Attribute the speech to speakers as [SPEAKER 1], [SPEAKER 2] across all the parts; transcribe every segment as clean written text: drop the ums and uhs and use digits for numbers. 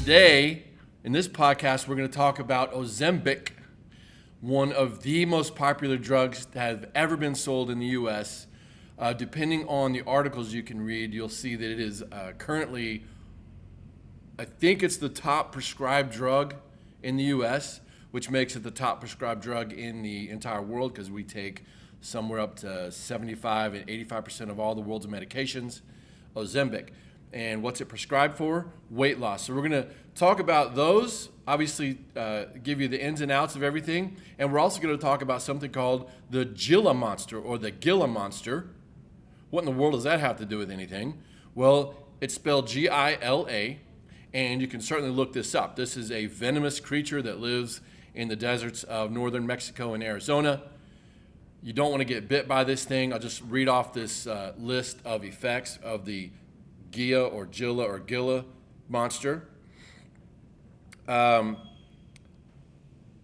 [SPEAKER 1] Today, in this podcast, we're going to talk about Ozempic, one of the most popular drugs that have ever been sold in the U.S. Depending on the articles you can read, you'll see that it is currently, I think it's the top prescribed drug in the U.S., which makes it the top prescribed drug in the entire world because we take somewhere up to 75 and 85% of all the world's medications, Ozempic. And what's it prescribed for? Weight loss. So we're going to talk about those, obviously give you the ins and outs of everything. And we're also going to talk about something called the Gila monster or the Gila monster. What in the world does that have to do with anything? Well, it's spelled Gila, and you can certainly look this up. This is a venomous creature that lives in the deserts of northern Mexico and Arizona. You don't want to get bit by this thing. I'll just read off this list of effects of the Gila or Gila monster. The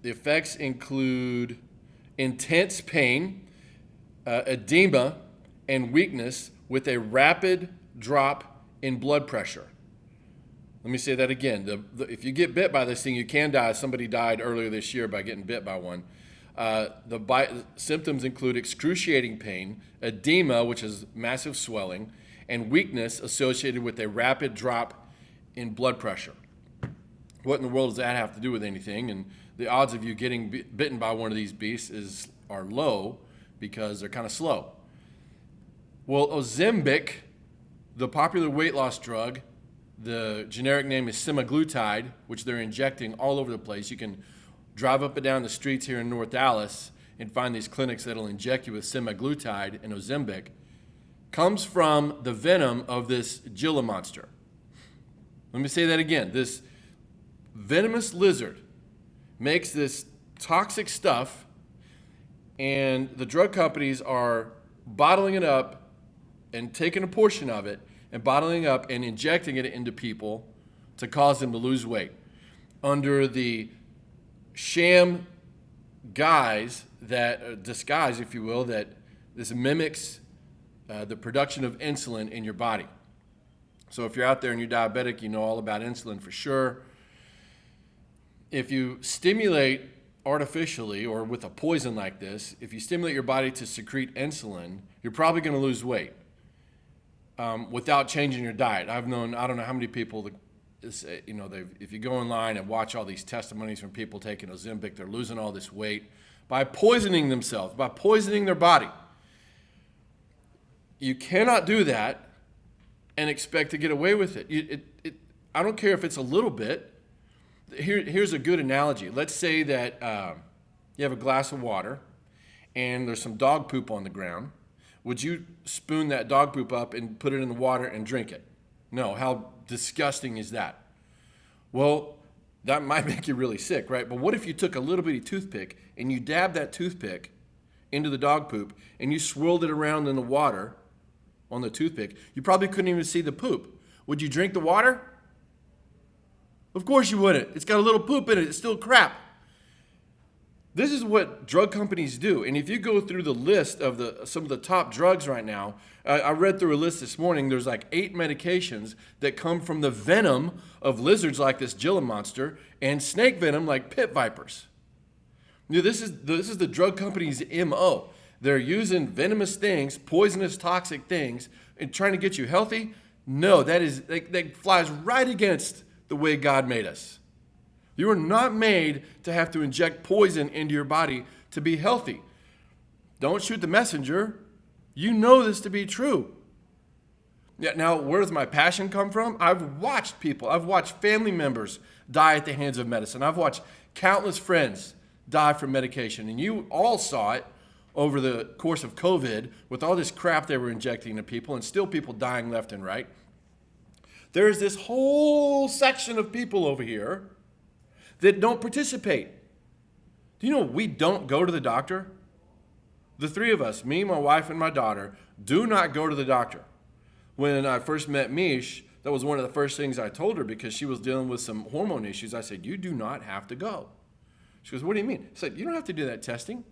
[SPEAKER 1] effects include intense pain, edema, and weakness with a rapid drop in blood pressure. Let me say that again. If you get bit by this thing, you can die. Somebody died earlier this year by getting bit by one. Symptoms include excruciating pain, edema, which is massive swelling, and weakness associated with a rapid drop in blood pressure. What in the world does that have to do with anything? And the odds of you getting bitten by one of these beasts are low because they're kind of slow. Well, Ozempic, the popular weight loss drug, the generic name is semaglutide, which they're injecting all over the place. You can drive up and down the streets here in North Dallas and find these clinics that'll inject you with semaglutide and Ozempic, comes from the venom of this Gila monster. Let me say that again. This venomous lizard makes this toxic stuff, and the drug companies are bottling it up and taking a portion of it and bottling it up and injecting it into people to cause them to lose weight under the sham disguise, if you will, that this mimics the production of insulin in your body. So if you're out there and you're diabetic, you know all about insulin for sure. If you stimulate artificially or with a poison like this, if you stimulate your body to secrete insulin, you're probably going to lose weight without changing your diet. I've known, I don't know how many people, if you go online and watch all these testimonies from people taking Ozempic, they're losing all this weight by poisoning themselves, by poisoning their body. You cannot do that and expect to get away with it. I don't care if it's a little bit. Here's a good analogy. Let's say that you have a glass of water and there's some dog poop on the ground. Would you spoon that dog poop up and put it in the water and drink it? No. How disgusting is that? Well, that might make you really sick, right? But what if you took a little bitty toothpick and you dabbed that toothpick into the dog poop and you swirled it around in the water on the toothpick? You probably couldn't even see the poop. Would you drink the water? Of course you wouldn't. It's got a little poop in it. It's still crap. This is what drug companies do. And if you go through the list of some of the top drugs right now, I read through a list this morning. There's like 8 medications that come from the venom of lizards like this Gila monster and snake venom like pit vipers. This is the drug company's MO. They're using venomous things, poisonous, toxic things, and trying to get you healthy. No, that flies right against the way God made us. You are not made to have to inject poison into your body to be healthy. Don't shoot the messenger. You know this to be true. Yeah, now, where does my passion come from? I've watched family members die at the hands of medicine. I've watched countless friends die from medication, and you all saw it over the course of COVID with all this crap they were injecting into people and still people dying left and right. There's this whole section of people over here that don't participate. Do you know we don't go to the doctor? The 3 of us, me, my wife, and my daughter, do not go to the doctor. When I first met Mish, that was one of the first things I told her because she was dealing with some hormone issues. I said, you do not have to go. She goes, what do you mean? I said, you don't have to do that testing.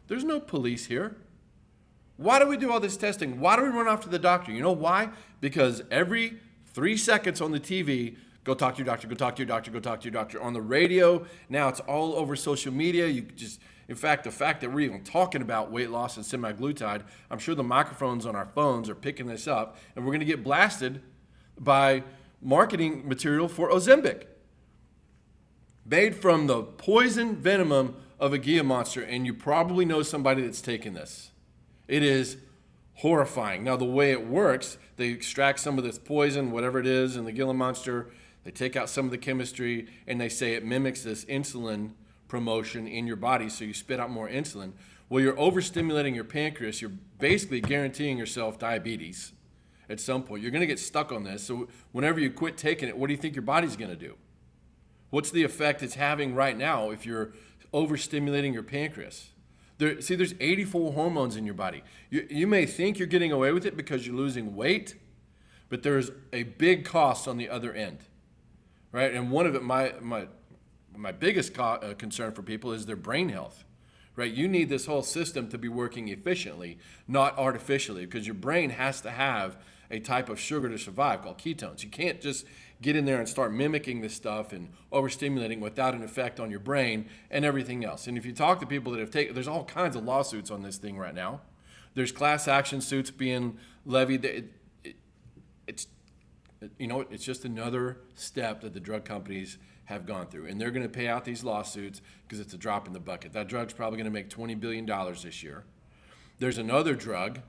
[SPEAKER 1] There's no police here. Why do we do all this testing? Why do we run off to the doctor? You know why? Because every 3 seconds on the TV Go talk to your doctor, go talk to your doctor, go talk to your doctor. On the radio, now it's all over social media. In fact, the fact that we're even talking about weight loss and semaglutide, I'm sure the microphones on our phones are picking this up, and we're going to get blasted by marketing material for Ozempic, made from the poison venom of a Gila monster, and you probably know somebody that's taken this. It is horrifying. Now, the way it works, they extract some of this poison, whatever it is, in the Gila monster. They take out some of the chemistry, and they say it mimics this insulin promotion in your body, so you spit out more insulin. Well, you're overstimulating your pancreas. You're basically guaranteeing yourself diabetes at some point. You're going to get stuck on this. So whenever you quit taking it, what do you think your body's going to do? What's the effect it's having right now if you're overstimulating your pancreas? There's 84 hormones in your body. You may think you're getting away with it because you're losing weight, but there's a big cost on the other end, right? And one of it, my biggest concern for people is their brain health, right? You need this whole system to be working efficiently, not artificially, because your brain has to have a type of sugar to survive called ketones. You can't just get in there and start mimicking this stuff and overstimulating without an effect on your brain and everything else. And if you talk to people that have taken, there's all kinds of lawsuits on this thing right now. There's class action suits being levied. It's just another step that the drug companies have gone through. And they're going to pay out these lawsuits because it's a drop in the bucket. That drug's probably going to make $20 billion this year. There's another drug,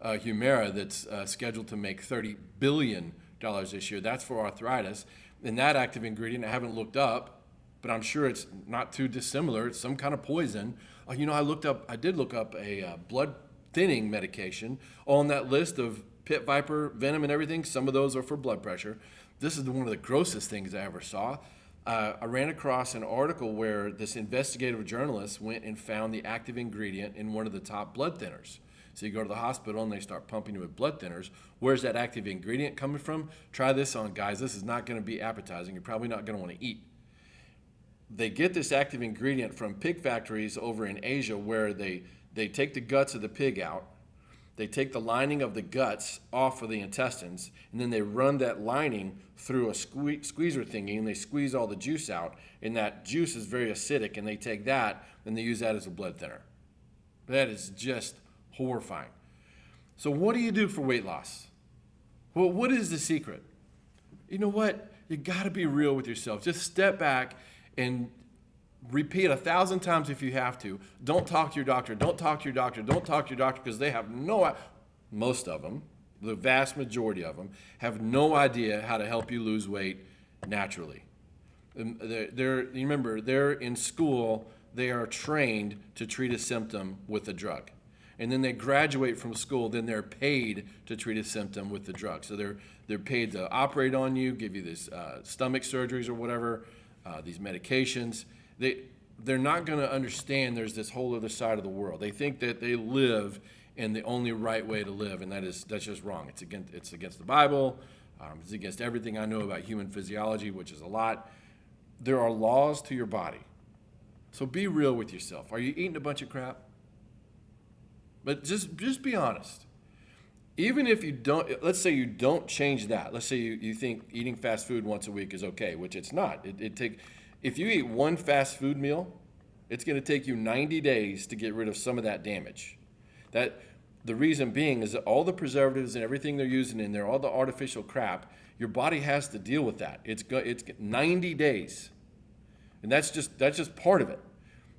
[SPEAKER 1] Humira, that's scheduled to make $30 billion this year. That's for arthritis. And that active ingredient, I haven't looked up, but I'm sure it's not too dissimilar. It's some kind of poison. I did look up a blood thinning medication on that list of pit viper, venom, and everything. Some of those are for blood pressure. This is one of the grossest things I ever saw. I ran across an article where this investigative journalist went and found the active ingredient in one of the top blood thinners. So you go to the hospital and they start pumping you with blood thinners. Where's that active ingredient coming from? Try this on, guys. This is not going to be appetizing. You're probably not going to want to eat. They get this active ingredient from pig factories over in Asia where they take the guts of the pig out. They take the lining of the guts off of the intestines, and then they run that lining through a squeezer thingy, and they squeeze all the juice out, and that juice is very acidic, and they take that, and they use that as a blood thinner. That is just horrifying. So what do you do for weight loss? Well, what is the secret? You know what? You got to be real with yourself. Just step back and repeat 1,000 times if you have to. Don't talk to your doctor. Don't talk to your doctor. Don't talk to your doctor, because they have most of them, the vast majority of them, have no idea how to help you lose weight naturally. Remember, they're in school. They are trained to treat a symptom with a drug. And then they graduate from school, then they're paid to treat a symptom with the drug. So they're paid to operate on you, give you these stomach surgeries or whatever, these medications. They're not going to understand there's this whole other side of the world. They think that they live in the only right way to live, and that's just wrong. It's against the Bible. It's against everything I know about human physiology, which is a lot. There are laws to your body. So be real with yourself. Are you eating a bunch of crap? But just be honest. Even if you don't, let's say you don't change that. Let's say you think eating fast food once a week is okay, which it's not. If you eat one fast food meal, it's going to take you 90 days to get rid of some of that damage. The reason being is that all the preservatives and everything they're using in there, all the artificial crap, your body has to deal with that. It's 90 days. And that's just part of it.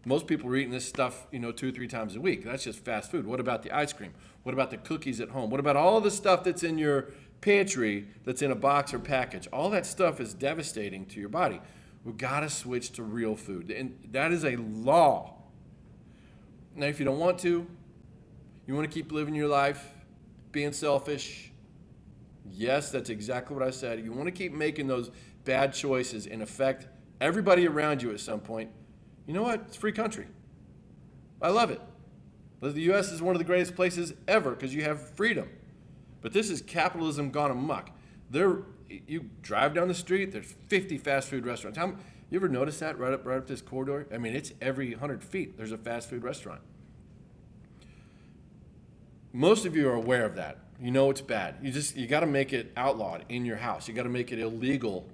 [SPEAKER 1] Most people are eating this stuff, 2 or 3 times a week. That's just fast food. What about the ice cream? What about the cookies at home? What about all the stuff that's in your pantry that's in a box or package? All that stuff is devastating to your body. We've got to switch to real food. And that is a law. Now, if you don't want to, you want to keep living your life, being selfish, yes, that's exactly what I said. You want to keep making those bad choices and affect everybody around you at some point. You know what? It's a free country. I love it. But the U.S. is one of the greatest places ever because you have freedom. But this is capitalism gone amok. You drive down the street, there's 50 fast food restaurants. You ever notice that right up this corridor? I mean, it's every 100 feet there's a fast food restaurant. Most of you are aware of that. You know it's bad. You got to make it outlawed in your house. You got to make it illegal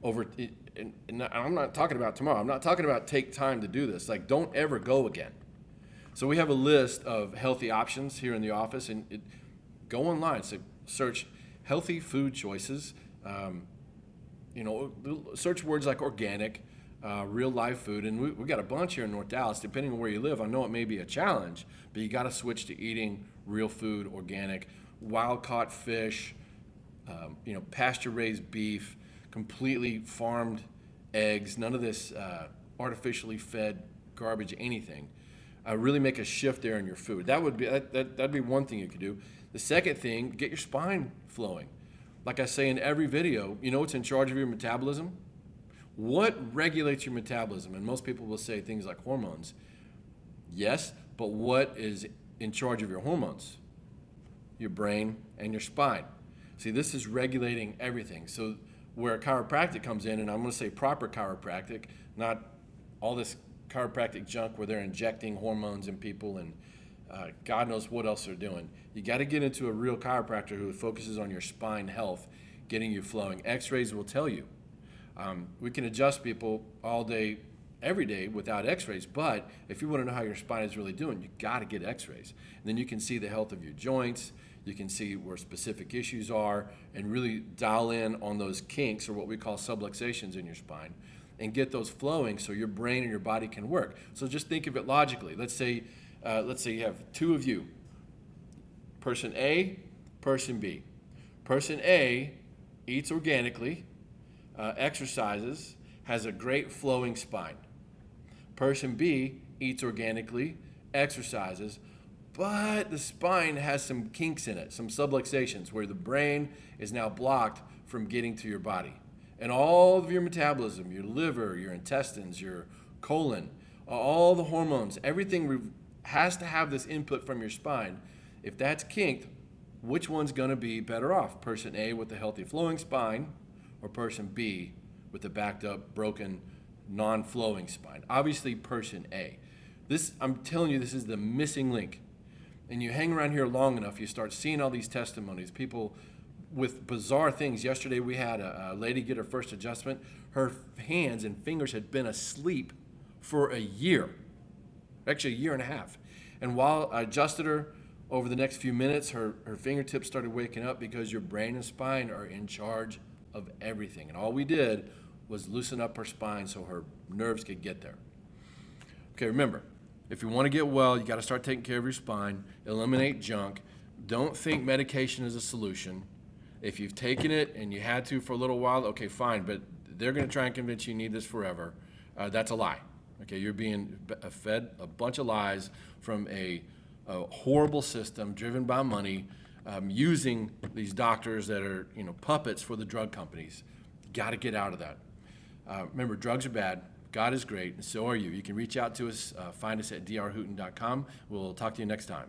[SPEAKER 1] over, and I'm not talking about tomorrow. I'm not talking about take time to do this. Like, don't ever go again. So we have a list of healthy options here in the office, and go online. So search healthy food choices. Search words like organic, real life food, and we got a bunch here in North Dallas. Depending on where you live, I know it may be a challenge, but you got to switch to eating real food, organic, wild caught fish, pasture raised beef, completely farmed eggs, none of this artificially fed garbage, anything. Really make a shift there in your food. That'd be one thing you could do. The second thing, get your spine flowing. Like I say in every video, you know what's in charge of your metabolism? What regulates your metabolism? And most people will say things like hormones. Yes, but what is in charge of your hormones? Your brain and your spine. See, this is regulating everything. So where chiropractic comes in, and I'm going to say proper chiropractic, not all this chiropractic junk where they're injecting hormones in people and God knows what else they're doing. You got to get into a real chiropractor who focuses on your spine health, getting you flowing. X-rays will tell you. We can adjust people all day, every day without X-rays, but if you want to know how your spine is really doing, you got to get X-rays. And then you can see the health of your joints. You can see where specific issues are and really dial in on those kinks, or what we call subluxations in your spine, and get those flowing so your brain and your body can work. So just think of it logically. Let's say you have two of you, person A, person B. Person A eats organically, exercises, has a great flowing spine. Person B eats organically, exercises, but the spine has some kinks in it, some subluxations, where the brain is now blocked from getting to your body. And all of your metabolism, your liver, your intestines, your colon, all the hormones, everything has to have this input from your spine. If that's kinked, which one's going to be better off? Person A with the healthy flowing spine, or person B with the backed up, broken, non-flowing spine? Obviously person A. I'm telling you, this is the missing link. And you hang around here long enough, you start seeing all these testimonies, people with bizarre things. Yesterday we had a lady get her first adjustment. Her hands and fingers had been asleep for a year, actually a year and a half. And while I adjusted her, over the next few minutes, her fingertips started waking up, because your brain and spine are in charge of everything. And all we did was loosen up her spine so her nerves could get there. Okay, remember, if you want to get well, you got to start taking care of your spine, eliminate junk. Don't think medication is a solution. If you've taken it and you had to for a little while, okay, fine, but they're going to try and convince you need this forever. That's a lie. Okay, you're being fed a bunch of lies from a horrible system driven by money, using these doctors that are puppets for the drug companies. Got to get out of that. Remember, drugs are bad. God is great, and so are you. You can reach out to us, find us at drhooten.com. We'll talk to you next time.